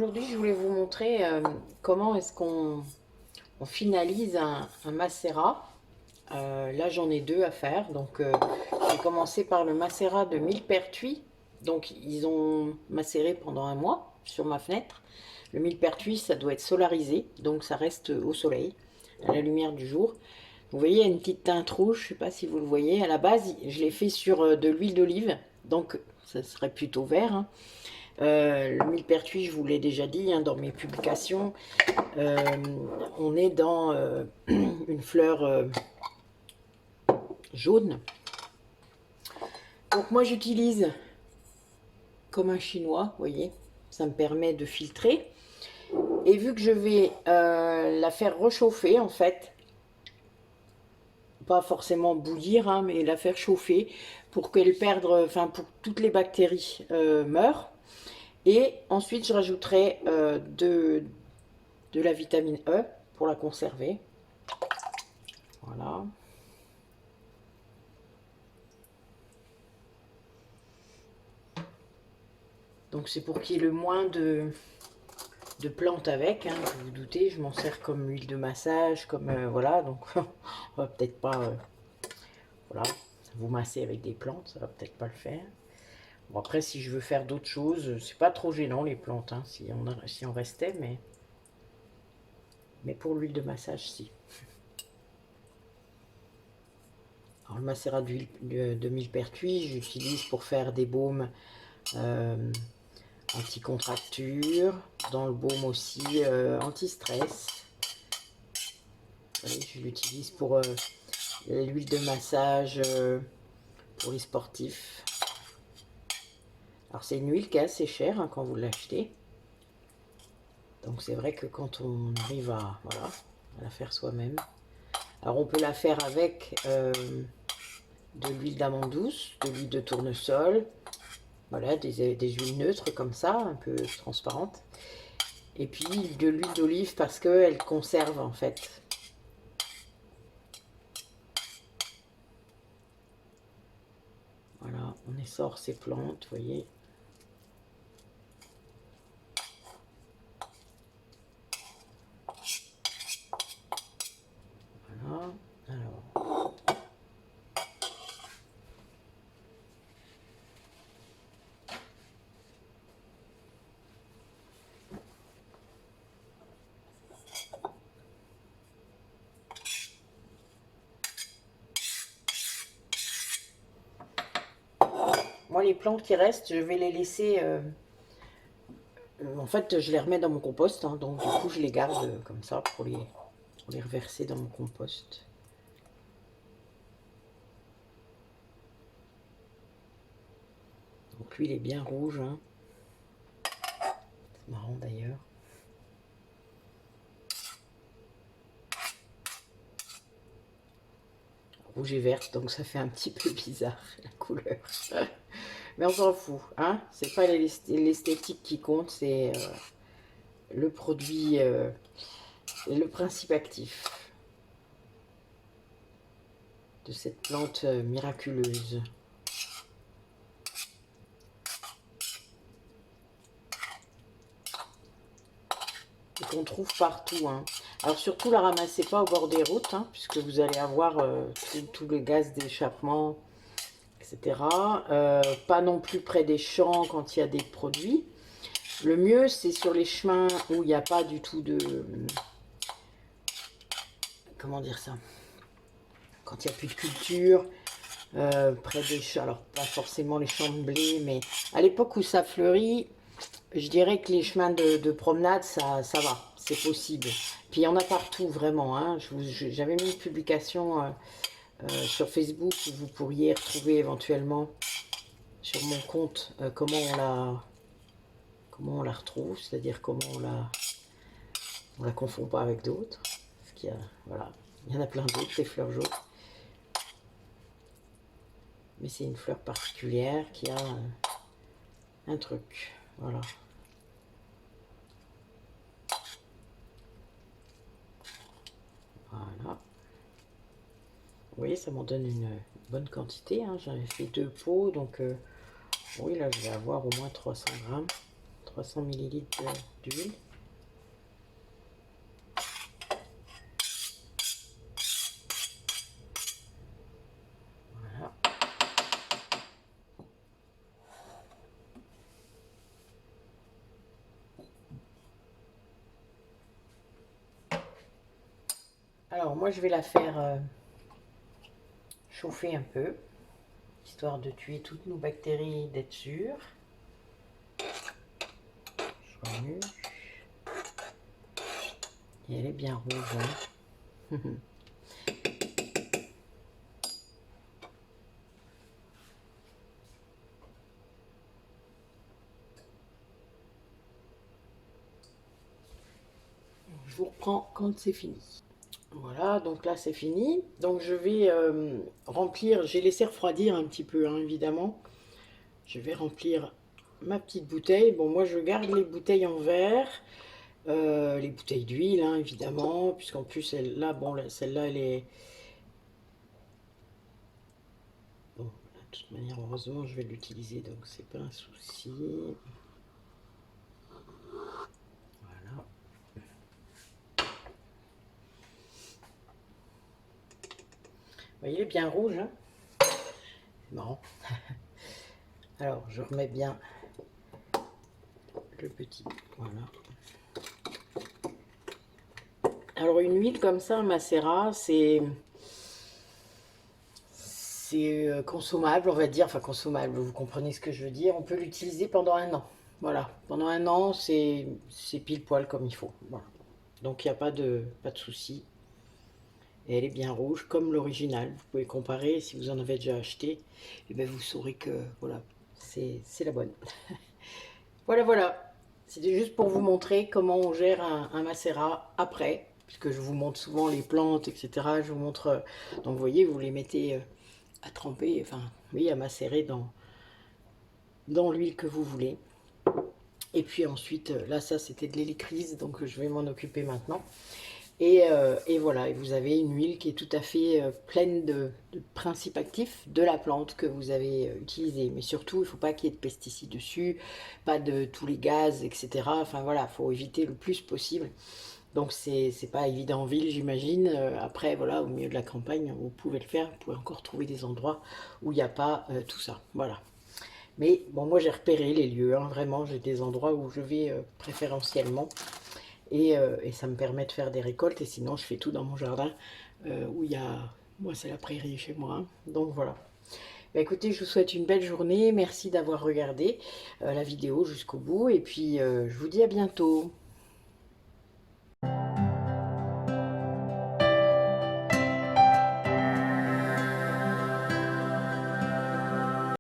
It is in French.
aujourd'hui, je voulais vous montrer comment est-ce qu'on finalise un macérat. Là, j'en ai deux à faire. Donc, j'ai commencé par le macérat de millepertuis. Donc, ils ont macéré pendant un mois sur ma fenêtre. Le millepertuis, ça doit être solarisé. Donc, ça reste au soleil, à la lumière du jour. Vous voyez, il y a une petite teinte rouge. Je ne sais pas si vous le voyez. À la base, je l'ai fait sur de l'huile d'olive. Donc, ça serait plutôt vert, hein. Le millepertuis, je vous l'ai déjà dit hein, dans mes publications, euh, on est dans une fleur jaune. Donc moi j'utilise comme un chinois, vous voyez, ça me permet de filtrer. Et vu que je vais la faire réchauffer en fait, pas forcément bouillir, hein, mais la faire chauffer pour qu'elle perde, enfin pour que toutes les bactéries meurent. Et ensuite je rajouterai de la vitamine E pour la conserver. Voilà. Donc c'est pour qu'il y ait le moins de plantes avec, hein, vous vous doutez, je m'en sers comme huile de massage, comme voilà, donc on va peut-être pas, voilà, vous masser avec des plantes, ça va peut-être pas le faire. Bon après si je veux faire d'autres choses, c'est pas trop gênant les plantes, hein, si on restait, mais pour l'huile de massage si. Alors le macérat d'huile de millepertuis, j'utilise pour faire des baumes anti-contracture, dans le baume aussi anti-stress. Je l'utilise pour l'huile de massage pour les sportifs. Alors c'est une huile qui est assez chère hein, quand vous l'achetez. Donc c'est vrai que quand on arrive à, voilà, à la faire soi-même. Alors on peut la faire avec de l'huile d'amande douce, de l'huile de tournesol, voilà, des huiles neutres comme ça, un peu transparentes. Et puis de l'huile d'olive parce qu'elle conserve en fait. Voilà, on essore ces plantes, vous voyez. Voilà, alors. Moi, les plantes qui restent, je vais les laisser... en fait, je les remets dans mon compost, hein, donc du coup, je les garde comme ça pour les reverser dans mon compost. Donc lui, il est bien rouge. Hein. C'est marrant d'ailleurs. Rouge et verte, donc ça fait un petit peu bizarre la couleur. Mais on s'en fout, hein. C'est pas l'esthétique qui compte, c'est le produit, le principe actif de cette plante miraculeuse. Et qu'on trouve partout. Hein. Alors surtout, la ramassez pas au bord des routes, hein, puisque vous allez avoir tout le gaz d'échappement, etc. Pas non plus près des champs quand il y a des produits. Le mieux, c'est sur les chemins où il n'y a pas du tout de... Comment dire ça? Quand il n'y a plus de culture, près des champs, alors pas forcément les champs de blé, mais à l'époque où ça fleurit, je dirais que les chemins de promenade, ça va, c'est possible. Puis il y en a partout, vraiment. Hein. J'avais mis une publication sur Facebook où vous pourriez retrouver éventuellement sur mon compte comment on la retrouve, c'est-à-dire comment on la confond pas avec d'autres. Parce qu'il y a, voilà, il y en a plein d'autres, des fleurs jaunes. Mais c'est une fleur particulière qui a un truc. Voilà. Voilà. Vous voyez, ça m'en donne une bonne quantité. Hein. J'avais fait 2 pots, donc oui, là, je vais avoir au moins 300 grammes. 300 ml d'huile. Voilà. Alors moi je vais la faire chauffer un peu, histoire de tuer toutes nos bactéries, d'être sûr. Soit mûre. Et elle est bien rouge. Hein. Je vous reprends quand c'est fini. Voilà, donc là c'est fini. Donc je vais remplir, j'ai laissé refroidir un petit peu, hein, évidemment. Je vais remplir ma petite bouteille. Bon, moi je garde les bouteilles en verre, les bouteilles d'huile, hein, évidemment, puisqu'en plus celle-là, bon, celle-là elle est... Bon, de toute manière, heureusement, je vais l'utiliser, donc c'est pas un souci. Voilà. Vous voyez, il est bien rouge, hein. C'est marrant. Alors, je remets bien le petit, voilà. Alors, une huile comme ça, un macérat, c'est consommable, on va dire, enfin consommable, vous comprenez ce que je veux dire. On peut l'utiliser pendant un an. Voilà, pendant un an, c'est pile poil comme il faut. Voilà. Donc, il n'y a pas de souci. Et elle est bien rouge, comme l'original. Vous pouvez comparer, si vous en avez déjà acheté, et bien vous saurez que, voilà, c'est la bonne. Voilà, voilà. C'était juste pour vous montrer comment on gère un macérat après, puisque je vous montre souvent les plantes, etc. Je vous montre, donc vous voyez, vous les mettez à tremper, enfin, oui, à macérer dans l'huile que vous voulez. Et puis ensuite, là, ça, c'était de l'hélicryse, donc je vais m'en occuper maintenant. Et voilà, et vous avez une huile qui est tout à fait pleine de principes actifs de la plante que vous avez utilisée. Mais surtout, il ne faut pas qu'il y ait de pesticides dessus, pas de tous les gaz, etc. Enfin voilà, il faut éviter le plus possible. Donc c'est pas évident en ville, j'imagine. Après, voilà, au milieu de la campagne, vous pouvez le faire. Vous pouvez encore trouver des endroits où il n'y a pas tout ça. Voilà. Mais bon, moi j'ai repéré les lieux, hein, vraiment, j'ai des endroits où je vais préférentiellement. Et ça me permet de faire des récoltes. Et sinon, je fais tout dans mon jardin où il y a... Moi, c'est la prairie chez moi. Hein. Donc voilà. Bah, écoutez, je vous souhaite une belle journée. Merci d'avoir regardé la vidéo jusqu'au bout. Et puis, je vous dis à bientôt.